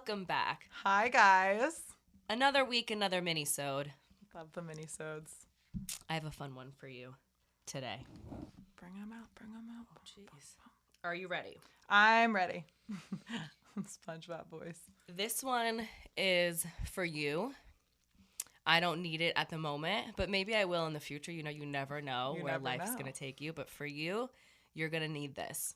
Welcome back. Hi, guys. Another week, another mini-sode. Love the mini-sodes. I have a fun one for you today. Bring them out. Oh, jeez. Are you ready? I'm ready. SpongeBob voice. This one is for you. I don't need it at the moment, but maybe I will in the future. You never know where life's going to take you. But for you, you're going to need this.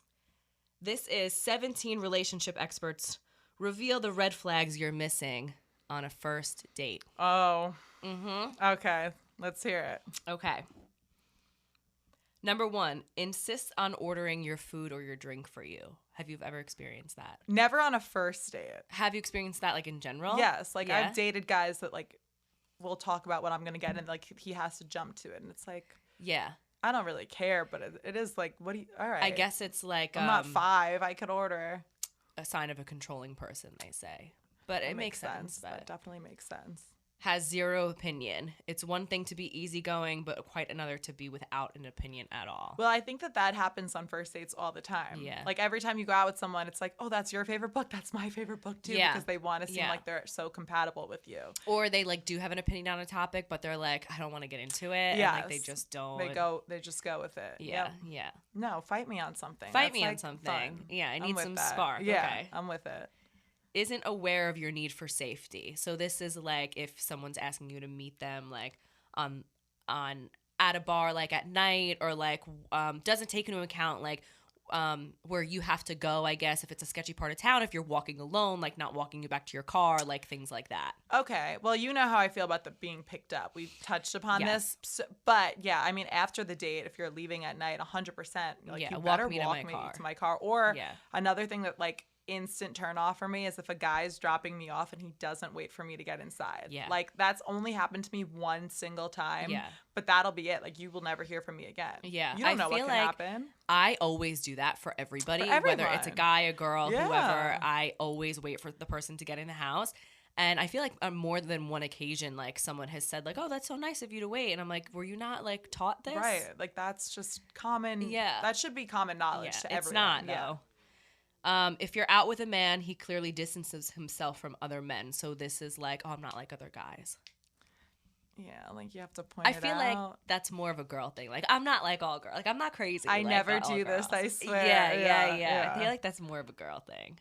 This is 17 relationship experts reveal the red flags you're missing on a first date. Oh. Mm-hmm. Okay. Let's hear it. Okay. Number 1, insist on ordering your food or your drink for you. Have you ever experienced that? Never on a first date. Have you experienced that, like, in general? Yes. Like, Yeah? I've dated guys that, like, will talk about what I'm going to get, and, like, he has to jump to it. And it's like, Yeah. I don't really care, but it is like, what do you, all right. I guess it's like I'm not 5. I could order. a sign of a controlling person, they say. But it makes sense. That But definitely makes sense. has zero opinion. It's one thing to be easygoing, but quite another to be without an opinion at all. Well, I think that happens on first dates all the time. Yeah. Like every time you go out with someone, it's like, oh, that's your favorite book. That's my favorite book too. Yeah. Because they want to seem Yeah. like they're so compatible with you. Or they, like, do have an opinion on a topic, but they're like, I don't want to get into it. Yes. And, like, they just don't. They just go with it. Yeah, Yep. yeah. No, fight me on something. Fight That's, me on like, something. fun. Yeah, I I'm need with some that. spark. Yeah, Okay. I'm with it. Isn't aware of your need for safety. So this is like if someone's asking you to meet them like on at a bar like at night, or like doesn't take into account like where you have to go, I guess, if it's a sketchy part of town, if you're walking alone, like not walking you back to your car, like things like that. Okay. Well, you know how I feel about the being picked up. We've touched upon Yes. this. So, but yeah, I mean, after the date, if you're leaving at night, 100%, like, Yeah, you walk better me to walk my me car. to my car. Or Yeah. another thing that, like, instant turn off for me is if a guy's dropping me off and he doesn't wait for me to get inside. Yeah. Like, that's only happened to me one single time. Yeah. But that'll be it. Like, you will never hear from me again. Yeah. You don't I know what feel can like happen. I always do that for everybody, For whether it's a everyone. guy, a girl, Yeah. whoever. I always wait for the person to get in the house. And I feel like on more than one occasion, like someone has said like, oh, that's so nice of you to wait. And I'm like, were you not like taught this? Right. Like, that's just common. Yeah. That should be common knowledge to everyone. It's not, Yeah. though. If you're out with a man, he clearly distances himself from other men. So this is like, oh, I'm not like other guys. Yeah, like you have to point I it feel out. like that's more of a girl thing. Like, I'm not like all girls. Like, I'm not crazy. I like never all do this, girls. I swear. Yeah. Yeah. I feel like that's more of a girl thing.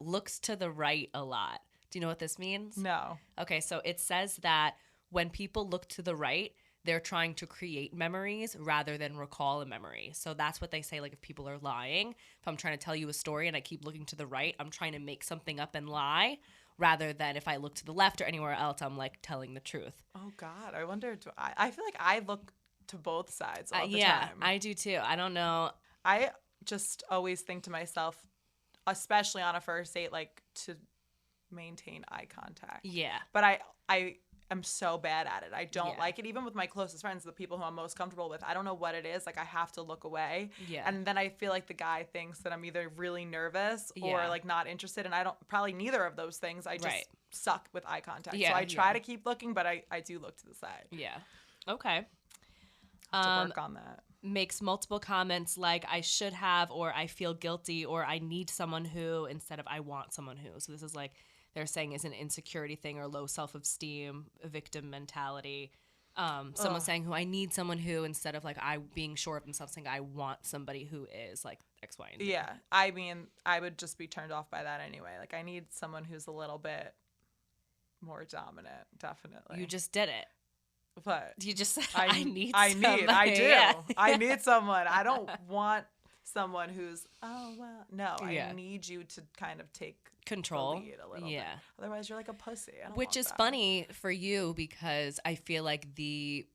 Looks to the right a lot. Do you know what this means? No. Okay, so it says that when people look to the right, they're trying to create memories rather than recall a memory. So that's what they say, like, if people are lying. If I'm trying to tell you a story and I keep looking to the right, I'm trying to make something up and lie, rather than if I look to the left or anywhere else, I'm, like, telling the truth. Oh, God. I wonder, I feel like I look to both sides all the Yeah, time. I do too. I don't know. I just always think to myself, especially on a first date, like, to maintain eye contact. Yeah. But I am so bad at it. I don't Yeah. like it. Even with my closest friends, the people who I'm most comfortable with, I don't know what it is. Like, I have to look away. Yeah. And then I feel like the guy thinks that I'm either really nervous or, Yeah. like, not interested. And I don't, probably neither of those things. I just Right. suck with eye contact. Yeah, So I try yeah. to keep looking, but I do look to the side. Yeah. Okay. Have to work on that. Makes multiple comments like I should have, or I feel guilty, or I need someone who, instead of I want someone who. So this is like they're saying is an insecurity thing or low self-esteem, a victim mentality. Someone saying who I need someone who, instead of like I being sure of themselves, saying I want somebody who is like X, Y, and Z. Yeah. I mean, I would just be turned off by that anyway. Like, I need someone who's a little bit more dominant, definitely. You just did it. But You just said I need I somebody. do. Yeah. I need someone. I don't want someone who's, oh, well, no. Yeah. I need you to kind of take Control. the lead a little Yeah. bit. Otherwise, you're like a pussy. I don't Which want is that. funny for you because I feel like the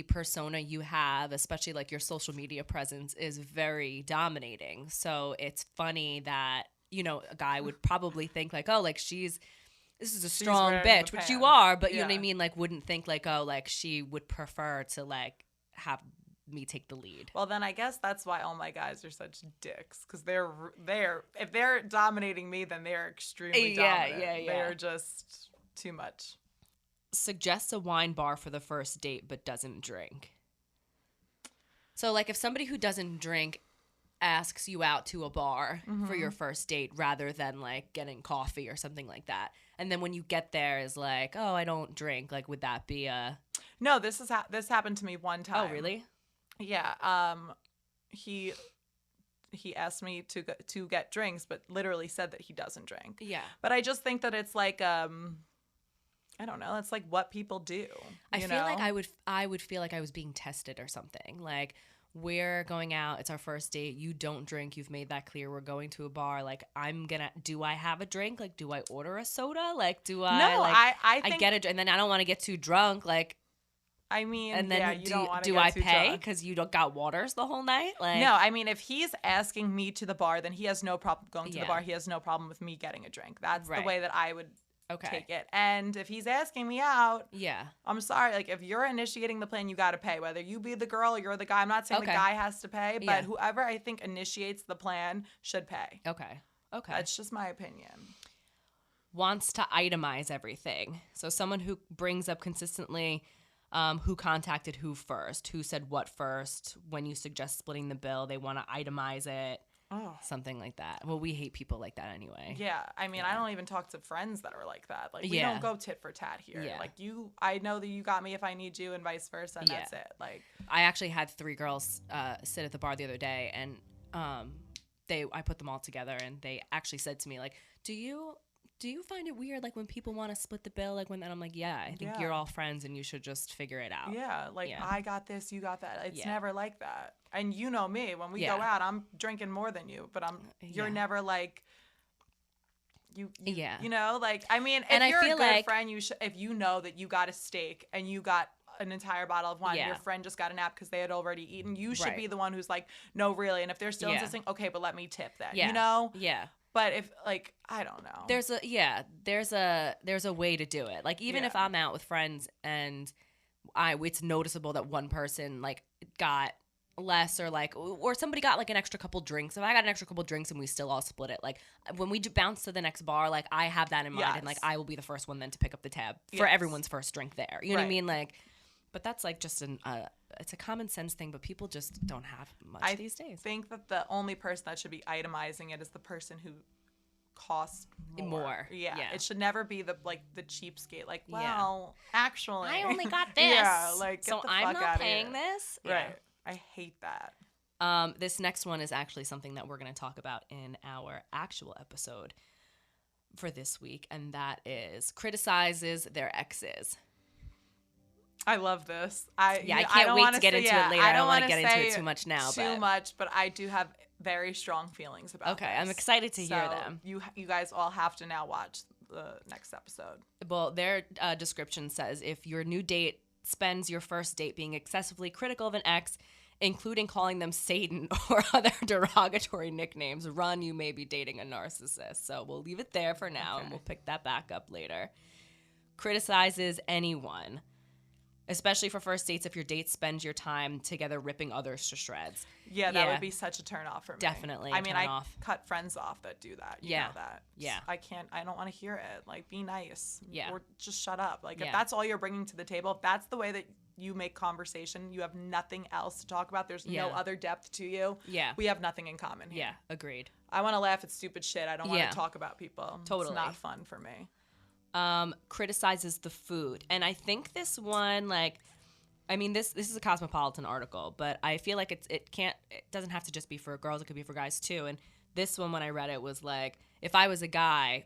persona you have, especially like your social media presence, is very dominating. So it's funny that, a guy would probably think like, oh, like this is a strong wearing bitch, the which you pants. are, but you know what I Yeah. mean? Like, wouldn't think like, oh, like she would prefer to like have me take the lead. Well, then I guess that's why all my guys are such dicks, because if they're dominating me, then they're extremely Yeah, dominant. yeah. They're just too much. Suggests a wine bar for the first date but doesn't drink. So like if somebody who doesn't drink asks you out to a bar for your first date rather than like getting coffee or something like that. And then when you get there is like, oh, I don't drink. Like, would that be a... No, this happened to me one time. Oh, really? Yeah. He asked me to get drinks, but literally said that he doesn't drink. Yeah. But I just think that it's like I don't know. It's like what people do. I feel like I would feel like I was being tested or something. Like, we're going out. It's our first date. You don't drink. You've made that clear. We're going to a bar. Like, do I have a drink? Like, do I order a soda? Like, do I? No, like, I think, I get it. And then I don't want to get too drunk. Like, I mean, and then yeah, you don't want to do get I too pay drunk. because you don't got waters the whole night? Like, No, I mean, if he's asking me to the bar, then he has no problem going to the Yeah. bar. He has no problem with me getting a drink. That's the Right. way that I would okay. take it. And if he's asking me out, Yeah. I'm sorry. Like, if you're initiating the plan, you got to pay. Whether you be the girl or you're the guy. I'm not saying the Okay. guy has to pay, but Yeah. whoever I think initiates the plan should pay. Okay. Okay. That's just my opinion. Wants to itemize everything. So someone who brings up consistently who contacted who first, who said what first, when you suggest splitting the bill, they want to itemize it, Oh. something like that. Well, we hate people like that anyway. Yeah, I mean, I don't even talk to friends that are like that. Like, we Yeah. don't go tit for tat here. Yeah. Like, I know that you got me if I need you, and vice versa, and Yeah. that's it. Like, I actually had 3 girls sit at the bar the other day, and I put them all together, and they actually said to me, like, do you find it weird, like, when people want to split the bill? Like, when, and I'm like, yeah, I think Yeah. you're all friends, and you should just figure it out. yeah, like, Yeah. I got this, you got that. It's Yeah. never like that. And you know me, when we Yeah. go out, I'm drinking more than you, but you're Yeah. never like, Yeah. you know, like, I mean, if And I you're a feel good like- friend, if you know that you got a steak and you got an entire bottle of wine, and Yeah. your friend just got a nap because they had already eaten, you should Right. be the one who's like, no, really. And if they're still Yeah. insisting, okay, but let me tip then, Yeah. you know? Yeah. But if, like, I don't know. There's a way to do it. Like, even if Yeah. I'm out with friends and it's noticeable that one person like got less or somebody got like an extra couple drinks. If I got an extra couple drinks and we still all split it, like when we bounce to the next bar, like I have that in mind, and like Yes. I will be the first one then to pick up the tab for Yes. everyone's first drink there. You know what I Right. mean? Like, but that's like just it's a common sense thing, but people just don't have much I these days. think that the only person that should be itemizing it is the person who costs more. Yeah. Yeah. It should never be the cheapskate. Like, Yeah. well, actually, I only got this. Yeah, like, get so the I'm fuck not outta paying here. this. Right. I hate that. This next one is actually something that we're going to talk about in our actual episode for this week, and that is criticizes their exes. I love this. I can't don't wait wanna to get say- into yeah, it later. I don't want to wanna get into say it too much now. Too much, but I do have very strong feelings about Okay, this. I'm excited to hear So them. You guys all have to now watch the next episode. Well, their description says if your new date spends your first date being excessively critical of an ex, including calling them Satan or other derogatory nicknames, run, you may be dating a narcissist. So we'll leave it there for now, and we'll pick that back up later. Criticizes anyone, especially for first dates if your date spends your time together ripping others to shreds. Yeah, that Yeah. would be such a turn off for me. Definitely I a mean, turn I off. cut friends off that do that. You Yeah. know that. Yeah. I don't want to hear it. Like, be nice. Yeah. Or just shut up. Like, Yeah. if that's all you're bringing to the table, if that's the way that you make conversation, you have nothing else to talk about, there's no Yeah. other depth to you. Yeah. We have nothing in common here. Yeah, agreed. I want to laugh at stupid shit. I don't want Yeah. to talk about people. Totally. It's not fun for me. Criticizes the food. And I think this one, like, I mean, this is a Cosmopolitan article, but I feel like it doesn't have to just be for girls. It could be for guys too. And this one, when I read it, was like, if I was a guy,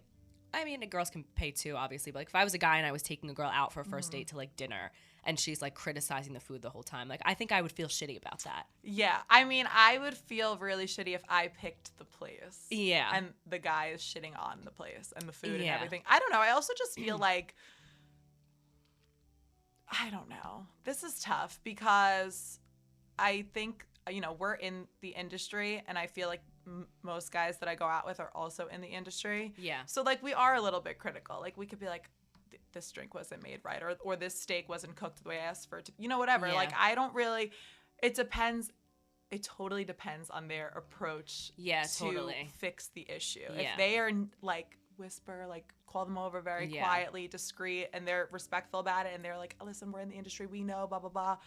I mean, the girls can pay too, obviously, but like if I was a guy and I was taking a girl out for a first date to like dinner and she's like criticizing the food the whole time, like I think I would feel shitty about that. Yeah. I mean, I would feel really shitty if I picked the place. Yeah. And the guy is shitting on the place and the food and Yeah. everything. I don't know. I also just feel like, I don't know. This is tough because I think, we're in the industry, and I feel like most guys that I go out with are also in the industry. Yeah. So, like, we are a little bit critical. Like, we could be like, this drink wasn't made right, or this steak wasn't cooked the way I asked for it to, whatever. Yeah. Like, I don't really, it depends. It totally depends on their approach Yeah, to totally. fix the issue. Yeah. If they are like whisper, like call them over very Yeah. quietly, discreet, and they're respectful about it, and they're like, oh, listen, we're in the industry, we know, blah, blah, blah.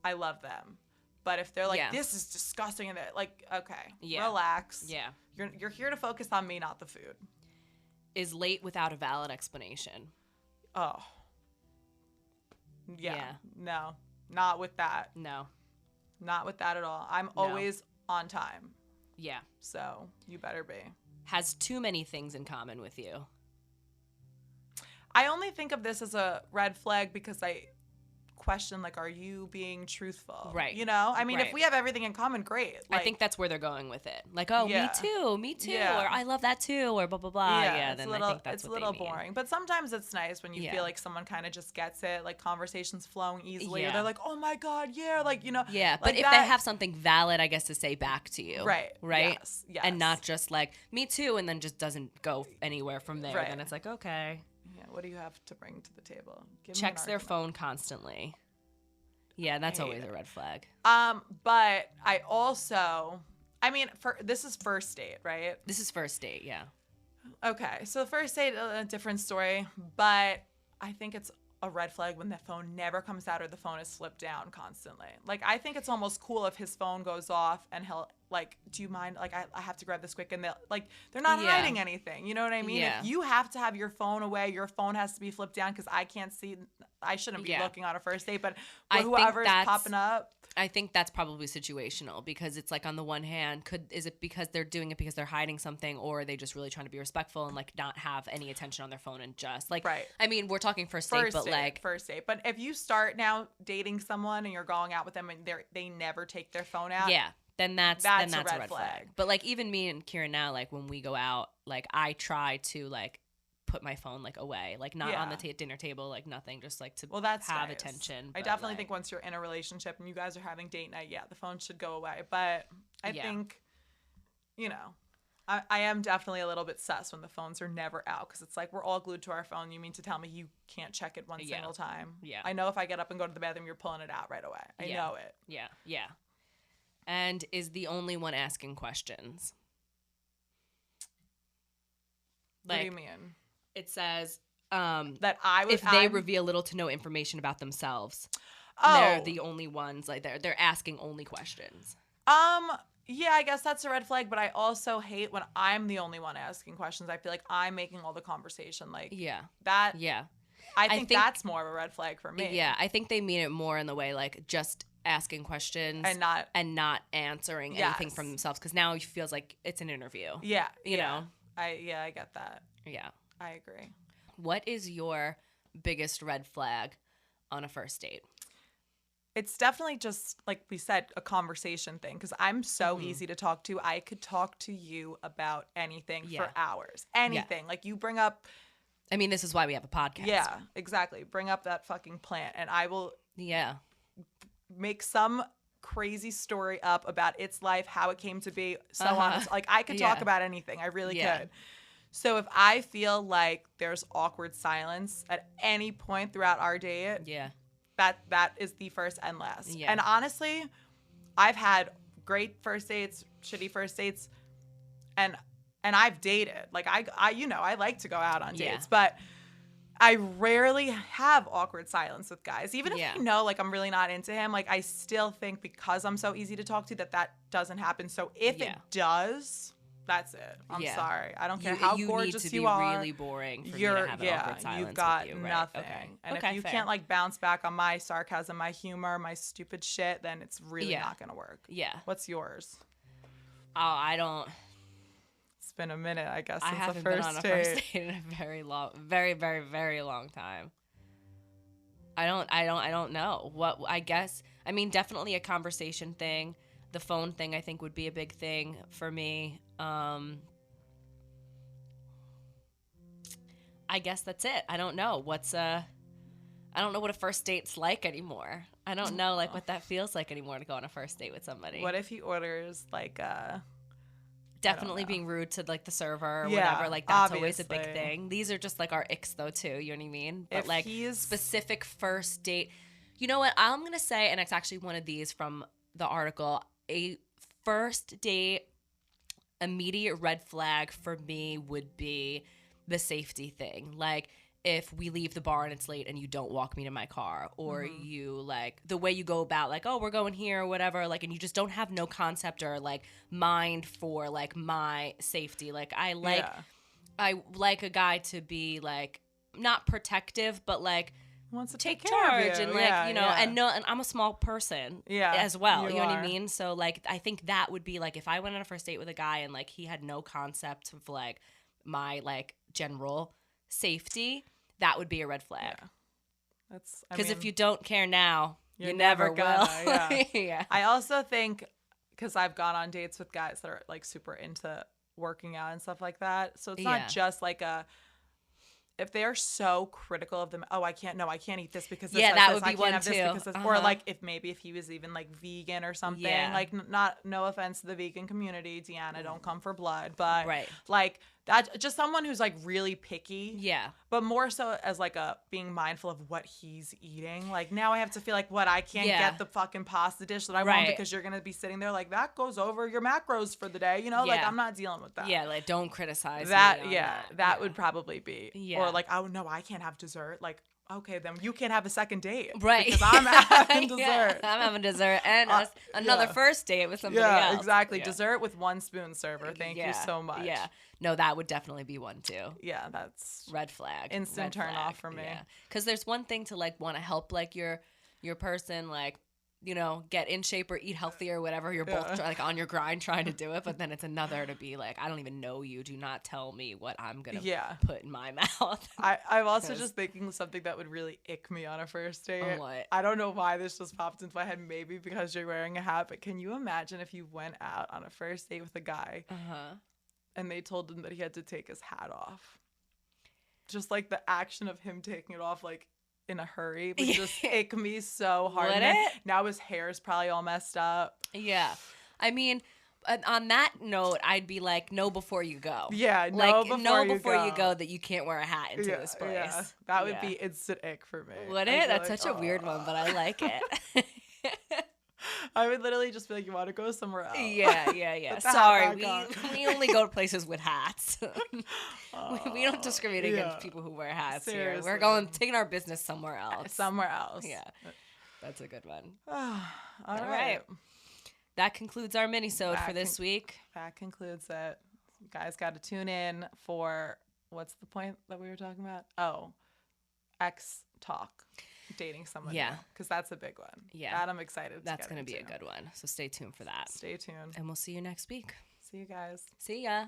I love them. But if they're like, Yeah. this is disgusting, and they're like, okay, Yeah. relax. Yeah. You're here to focus on me, not the food. Is late without a valid explanation. Oh. Yeah. Yeah. No, not with that. No. Not with that at all. I'm No. always on time. Yeah. So you better be. Has too many things in common with you. I only think of this as a red flag because I question, like, are you being truthful? Right. You know? I mean, Right. if we have everything in common, great. I think that's where they're going with it. Like, oh, Yeah. me too, Yeah. or I love that too, or blah, blah, blah. Yeah, it's then a little, I think that's it's a what little they mean. boring. But sometimes it's nice when you Yeah. feel like someone kind of just gets it, like conversations flowing easily. Or Yeah. they're like, oh my God, yeah. Like, you know. Yeah, but like if that, they have something valid, I guess, to say back to you. Right. Right? Yes. Yes. And not just like, me too, and then just doesn't go anywhere from there. Right. Then it's like, okay. Yeah, what do you have to bring to the table? Give me an Checks their argument. phone constantly. Yeah, that's hate always it. a red flag. But I also, I mean, this is first date, right? This is first date, yeah. Okay, so first date, a different story, but I think it's a red flag when the phone never comes out or the phone is flipped down constantly. Like, I think it's almost cool if his phone goes off and he'll, like, do you mind? Like, I have to grab this quick, and they're not Yeah. hiding anything. You know what I mean? Yeah. If you have to have your phone away, your phone has to be flipped down because I can't see. I shouldn't be Yeah. looking on a first date, but I think whoever's that's- popping up. I think that's probably situational because it's like on the one hand, is it because they're doing it because they're hiding something, or are they just really trying to be respectful and like not have any attention on their phone and just like, Right. I mean, we're talking first date, but like, first date. But if you start now dating someone and you're going out with them and they never take their phone out, yeah, then that's That's a a red red flag. flag. But like even me and Kieran now, like when we go out, like I try to like put my phone like away, like not on the dinner table, like nothing, just like to well, that's have nice. attention. I but, definitely like, think once you're in a relationship and you guys are having date night, yeah, the phone should go away. But I Yeah. think, you know, I am definitely a little bit sus when the phones are never out because it's like we're all glued to our phone. You mean to tell me you can't check it one Yeah. single time? Yeah. I know if I get up and go to the bathroom, you're pulling it out right away. I Yeah. know it. Yeah. And is the only one asking questions. What do you Like mean? it says, That I would. if they reveal little to no information about themselves, oh, they're the only ones. Like they're asking only questions. Yeah, I guess that's a red flag, but I also hate when I'm the only one asking questions. I feel like I'm making all the conversation. Like Yeah, that. yeah, I think think- that's more of a red flag for me. yeah. I think they mean it more in the way like just asking questions And not. and not answering anything Yes. from themselves because now it feels like it's an interview. Yeah. You know? I get that. Yeah. I agree. What is your biggest red flag on a first date? It's definitely just like we said, a conversation thing because I'm so Mhm. easy to talk to. I could talk to you about anything Yeah. for hours. Anything. Like you bring up. I mean, this is why we have a podcast. Yeah, exactly. Bring up that fucking plant, and I will Yeah. make some crazy story up about its life, how it came to be, so on. Uh-huh. Like I could talk Yeah. about anything. I really Yeah. could. So if I feel like there's awkward silence at any point throughout our date, Yeah. that is the first and last. Yeah. And honestly, I've had great first dates, shitty first dates, and I've dated. Like I you know, I like to go out on Yeah. dates, but I rarely have awkward silence with guys. Even if Yeah. you know, like, I'm really not into him, like, I still think because I'm so easy to talk to that doesn't happen. So if Yeah. it does, that's it. I'm Yeah. sorry. I don't care You how need gorgeous to you be are. really boring for me You're, to have an awkward silence you've got with you, right? nothing. Okay. And Okay, if you fair. can't, like, bounce back on my sarcasm, my humor, my stupid shit, then it's really Yeah. not going to work. Yeah. What's yours? Oh, I don't. It's been a minute, I guess, I since haven't the been first on a date. first date in a very long, very, very, very long time. I don't know what. I guess. I mean, definitely a conversation thing. The phone thing, I think, would be a big thing for me. I guess that's it. I don't know I don't know what a first date's like anymore. I don't know like what that feels like anymore to go on a first date with somebody. What if he orders, like, Definitely know. being rude to like the server or Yeah, whatever. Like that's always a big obviously. thing. These are just like our icks though too. You know what I mean? But If like he's- specific first date. You know what? I'm gonna say, and it's actually one of these from the article. A first date immediate red flag for me would be the safety thing. Like if we leave the bar and it's late and you don't walk me to my car, or Mm-hmm. you like the way you go about like, oh, we're going here or whatever, like, and you just don't have no concept or like mind for like my safety. Like I like a guy to be like not protective, but like Wants to take care of charge you. and like Yeah, you know yeah. and no, and I'm a small person Yeah, as well, you you know what I are. mean? So like I think that would be like if I went on a first date with a guy and like he had no concept of like my like general safety, that would be a red flag. Yeah. That's Because if you don't care now, you're you never never gonna, will. yeah. Yeah. I also think, because I've gone on dates with guys that are like super into working out and stuff like that. So it's Yeah. not just like if they are so critical of them, oh, I can't eat this because this Yeah, has that this, would I be can't one have this too. because this, or Uh-huh. like if he was even like vegan or something, Yeah. like no offense to the vegan community, Deanna, don't come for blood, but Right. like that, just someone who's like really picky, Yeah. but more so as like a being mindful of what he's eating. Like now I have to feel like what I can't Yeah. get the fucking pasta dish that I want Right. because you're gonna be sitting there like that goes over your macros for the day, you know? Like Yeah. I'm not dealing with that. Yeah, like don't criticize That me on that Yeah. would probably be. Yeah. Or like, oh no, I can't have dessert. Like, okay, then you can't have a second date. Right. Because I'm having Yeah, dessert. I'm having dessert and another yeah. first date with somebody Yeah, else. exactly. Yeah. Dessert with one spoon server. Thank you Yeah, so much. Yeah. No, that would definitely be one too. Yeah, that's Red flag. Instant Red turn flag. off for me. Yeah. Because there's one thing to like want to help like your person like, you know, get in shape or eat healthy or whatever. You're both like on your grind trying to do it, but then it's another to be like, I don't even know you. Do not tell me what I'm gonna put in my mouth. I'm also just thinking something that would really ick me on a first date. What? I don't know why this just popped into my head. Maybe because you're wearing a hat, but can you imagine if you went out on a first date with a guy and they told him that he had to take his hat off? Just like the action of him taking it off, like in a hurry, would just ick me so hard. Would And then it? now his hair is probably all messed up. Yeah. I mean, on that note, I'd be like, know before you go. Yeah, like, know before you go that you can't wear a hat into this place. Yeah. That would be instant ick for me. Would I'd it? be That's like, such a weird one, but I like it. I would literally just be like, you want to go somewhere else? Yeah. Put the hat Sorry, back on. we only go to places with hats. We don't discriminate yeah. against people who wear hats here. Seriously. We're taking our business somewhere else. Somewhere else. Yeah, that's a good one. All All right. right. That concludes our mini-sode for this week. That concludes it. You guys got to tune in for what's the point that we were talking about? Oh, X talk. Dating someone. Yeah. Because that's a big one. Yeah. That I'm excited That's going to be a good one. So stay tuned for that. Stay tuned. And we'll see you next week. See you guys. See ya.